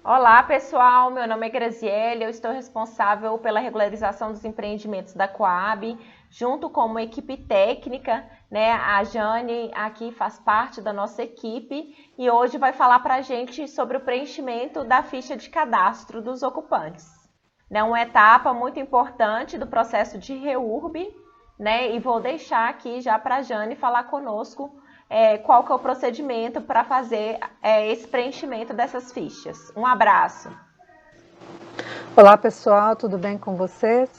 Olá, pessoal. Meu nome é Graziele. Eu estou responsável pela regularização dos empreendimentos da Coab, junto com uma equipe técnica, né? A Jane aqui faz parte da nossa equipe e hoje vai falar para a gente sobre o preenchimento da ficha de cadastro dos ocupantes, né? Uma etapa muito importante do processo de REURB, né? E vou deixar aqui já para a Jane falar conosco qual que é o procedimento para fazer esse preenchimento dessas fichas. Um abraço. Olá pessoal, tudo bem com vocês?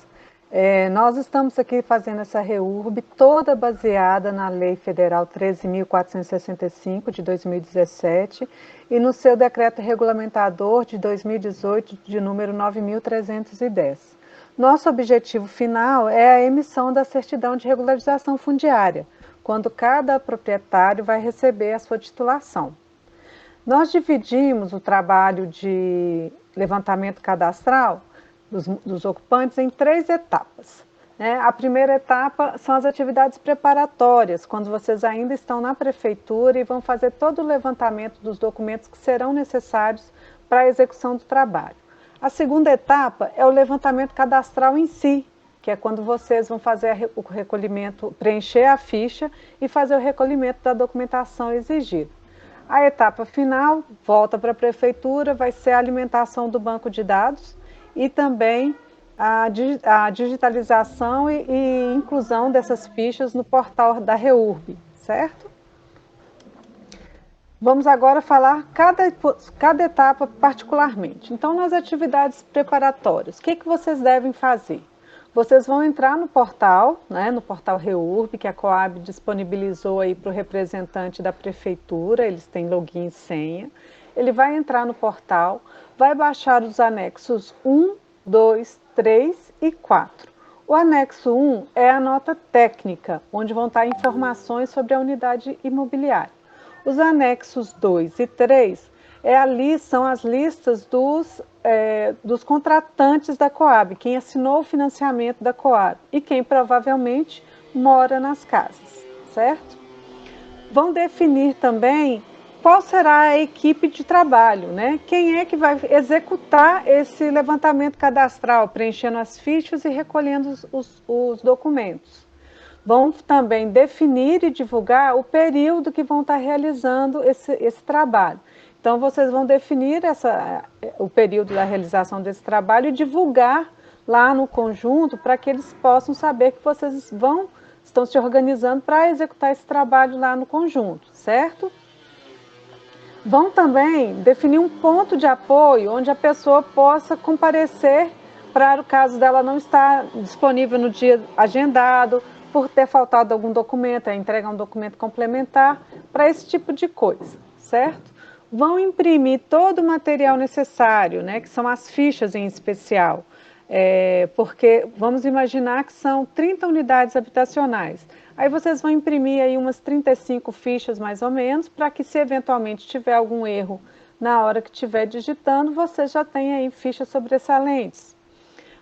Nós estamos aqui fazendo essa REURB toda baseada na Lei Federal 13.465 de 2017 e no seu decreto regulamentador de 2018 de número 9.310. Nosso objetivo final é a emissão da certidão de regularização fundiária, quando cada proprietário vai receber a sua titulação. Nós dividimos o trabalho de levantamento cadastral dos ocupantes em 3 etapas. A primeira etapa são as atividades preparatórias, quando vocês ainda estão na prefeitura e vão fazer todo o levantamento dos documentos que serão necessários para a execução do trabalho. A segunda etapa é o levantamento cadastral em si, que é quando vocês vão fazer o recolhimento, preencher a ficha e fazer o recolhimento da documentação exigida. A etapa final, volta para a prefeitura, vai ser a alimentação do banco de dados e também a digitalização e inclusão dessas fichas no portal da REURB, certo? Vamos agora falar cada etapa particularmente. Então, nas atividades preparatórias, o que vocês devem fazer? Vocês vão entrar no portal, no portal REURB, que a Coab disponibilizou aí para o representante da prefeitura, eles têm login e senha. Ele vai entrar no portal, vai baixar os anexos 1, 2, 3 e 4. O anexo 1 é a nota técnica, onde vão estar informações sobre a unidade imobiliária. Os anexos 2 e 3 são as listas dos contratantes da Coab, quem assinou o financiamento da Coab e quem provavelmente mora nas casas, certo? Vão definir também qual será a equipe de trabalho, Quem é que vai executar esse levantamento cadastral, preenchendo as fichas e recolhendo os documentos. Vão também definir e divulgar o período que vão estar realizando esse trabalho. Então, vocês vão definir o período da realização desse trabalho e divulgar lá no conjunto para que eles possam saber que vocês estão se organizando para executar esse trabalho lá no conjunto, certo? Vão também definir um ponto de apoio onde a pessoa possa comparecer para o caso dela não estar disponível no dia agendado, por ter faltado algum documento, entregar um documento complementar, para esse tipo de coisa, certo? Vão imprimir todo o material necessário, que são as fichas em especial, porque vamos imaginar que são 30 unidades habitacionais. Aí vocês vão imprimir aí umas 35 fichas mais ou menos, para que se eventualmente tiver algum erro na hora que estiver digitando, você já tem aí fichas sobressalentes.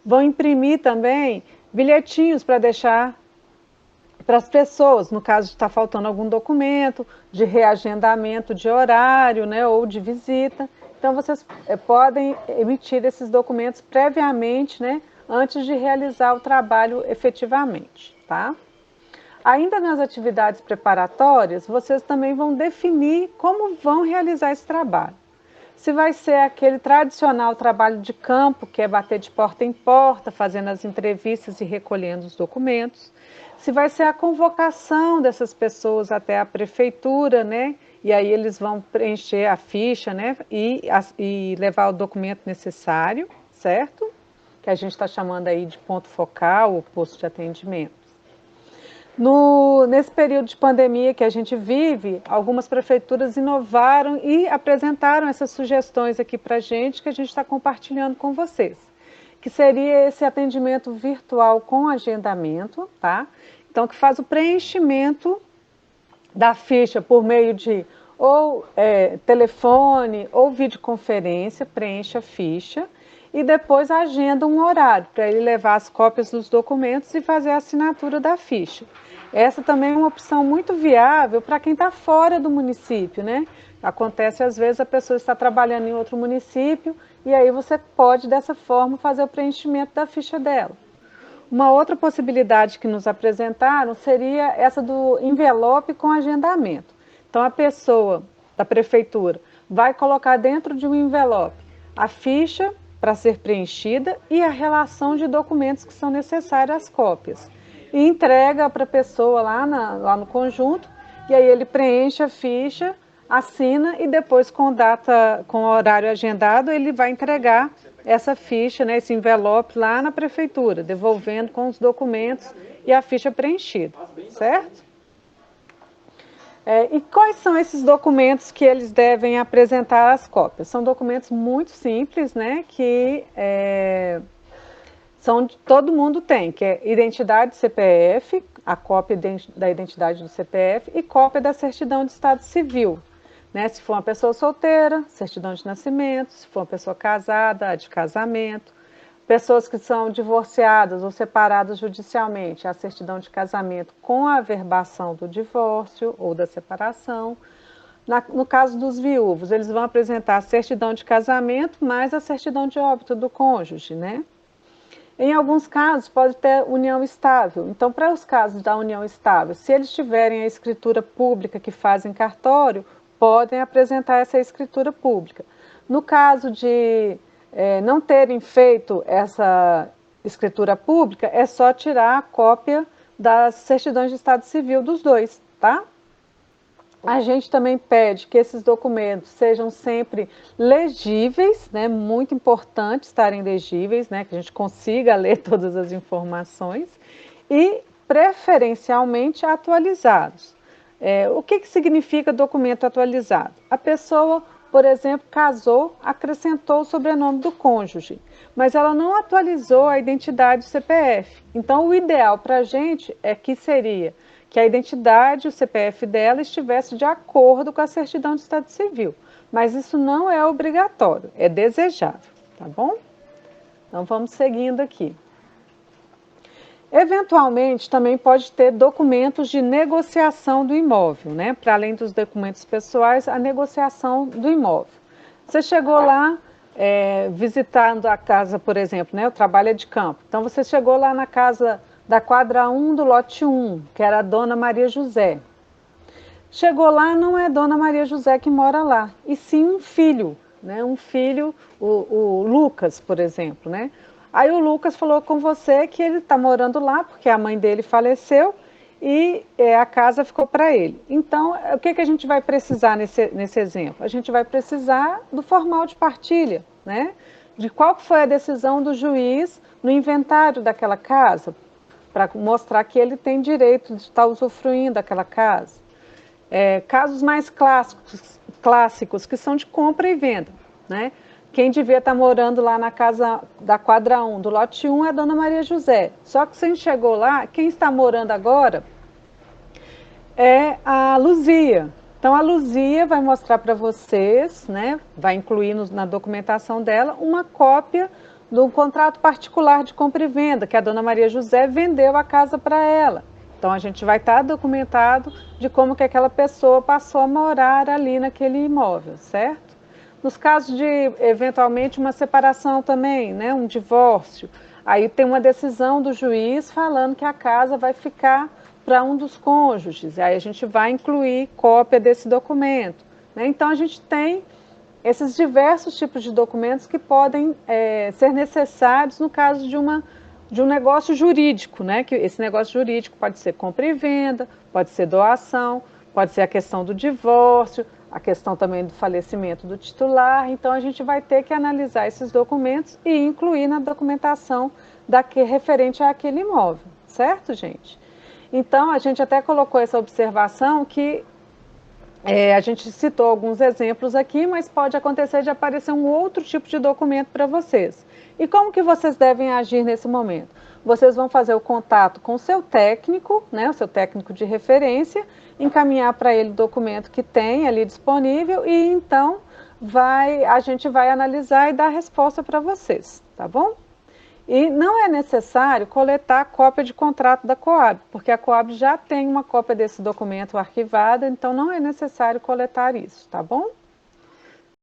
Vão imprimir também bilhetinhos para deixar para as pessoas, no caso de estar faltando algum documento, de reagendamento de horário, ou de visita. Então, vocês podem emitir esses documentos previamente, antes de realizar o trabalho efetivamente, tá? Ainda nas atividades preparatórias, vocês também vão definir como vão realizar esse trabalho. Se vai ser aquele tradicional trabalho de campo, que é bater de porta em porta, fazendo as entrevistas e recolhendo os documentos. Se vai ser a convocação dessas pessoas até a prefeitura, E aí eles vão preencher a ficha, E levar o documento necessário, certo? Que a gente está chamando aí de ponto focal ou posto de atendimento. Nesse período de pandemia que a gente vive, algumas prefeituras inovaram e apresentaram essas sugestões aqui para a gente, que a gente está compartilhando com vocês. Que seria esse atendimento virtual com agendamento, tá? Então, que faz o preenchimento da ficha por meio de ou telefone ou videoconferência, preenche a ficha e depois agenda um horário para ele levar as cópias dos documentos e fazer a assinatura da ficha. Essa também é uma opção muito viável para quem está fora do município, Acontece, às vezes, a pessoa está trabalhando em outro município e aí você pode, dessa forma, fazer o preenchimento da ficha dela. Uma outra possibilidade que nos apresentaram seria essa do envelope com agendamento. Então, a pessoa da prefeitura vai colocar dentro de um envelope a ficha para ser preenchida e a relação de documentos que são necessários às cópias. E entrega para a pessoa lá no conjunto, e aí ele preenche a ficha, assina e depois com o horário agendado, ele vai entregar essa ficha, né, esse envelope lá na prefeitura, devolvendo com os documentos e a ficha preenchida, certo? E quais são esses documentos que eles devem apresentar às cópias? São documentos muito simples, né, que todo mundo tem, que é identidade do CPF, a cópia da identidade do CPF e cópia da certidão de estado civil. Né? Se for uma pessoa solteira, certidão de nascimento, se for uma pessoa casada, a de casamento. Pessoas que são divorciadas ou separadas judicialmente, a certidão de casamento com a averbação do divórcio ou da separação. No caso dos viúvos, eles vão apresentar a certidão de casamento mais a certidão de óbito do cônjuge, né? Em alguns casos, pode ter união estável. Então, para os casos da união estável, se eles tiverem a escritura pública que fazem cartório, podem apresentar essa escritura pública. No caso de não terem feito essa escritura pública, é só tirar a cópia das certidões de estado civil dos dois, tá? A gente também pede que esses documentos sejam sempre legíveis, né? Muito importante estarem legíveis, né? Que a gente consiga ler todas as informações e preferencialmente atualizados. O que significa documento atualizado? A pessoa, por exemplo, casou, acrescentou o sobrenome do cônjuge, mas ela não atualizou a identidade do CPF. Então, o ideal para a gente seria que a identidade, o CPF dela, estivesse de acordo com a certidão de estado civil. Mas isso não é obrigatório, é desejável, tá bom? Então, vamos seguindo aqui. Eventualmente, também pode ter documentos de negociação do imóvel, né? Para além dos documentos pessoais, a negociação do imóvel. Você chegou lá visitando a casa, por exemplo, né? O trabalho é de campo. Então, você chegou lá na casa da quadra 1 do lote 1, que era a dona Maria José. Chegou lá, não é dona Maria José que mora lá, e sim um filho, né? Um filho, o Lucas, por exemplo, né? Aí o Lucas falou com você que ele está morando lá, porque a mãe dele faleceu, e a casa ficou para ele. Então, o que a gente vai precisar nesse exemplo? A gente vai precisar do formal de partilha, né? De qual foi a decisão do juiz no inventário daquela casa, para mostrar que ele tem direito de estar usufruindo daquela casa. Casos mais clássicos, que são de compra e venda, né? Quem devia estar morando lá na casa da quadra 1, do lote 1, é a dona Maria José. Só que você chegou lá, quem está morando agora é a Luzia. Então, a Luzia vai mostrar para vocês, né? Vai incluir na documentação dela uma cópia do contrato particular de compra e venda, que a dona Maria José vendeu a casa para ela. Então, a gente vai estar documentado de como que aquela pessoa passou a morar ali naquele imóvel, certo? Nos casos de, eventualmente, uma separação também, né, um divórcio, aí tem uma decisão do juiz falando que a casa vai ficar para um dos cônjuges, aí a gente vai incluir cópia desse documento, né? Então, a gente tem esses diversos tipos de documentos que podem ser necessários no caso de um negócio jurídico, né? Que esse negócio jurídico pode ser compra e venda, pode ser doação, pode ser a questão do divórcio, a questão também do falecimento do titular. Então, a gente vai ter que analisar esses documentos e incluir na documentação referente àquele imóvel, certo, gente? Então, a gente até colocou essa observação que a gente citou alguns exemplos aqui, mas pode acontecer de aparecer um outro tipo de documento para vocês. E como que vocês devem agir nesse momento? Vocês vão fazer o contato com o seu técnico, né, o seu técnico de referência, encaminhar para ele o documento que tem ali disponível e então a gente vai analisar e dar a resposta para vocês, tá bom? E não é necessário coletar a cópia de contrato da Coab, porque a Coab já tem uma cópia desse documento arquivada, então não é necessário coletar isso, tá bom?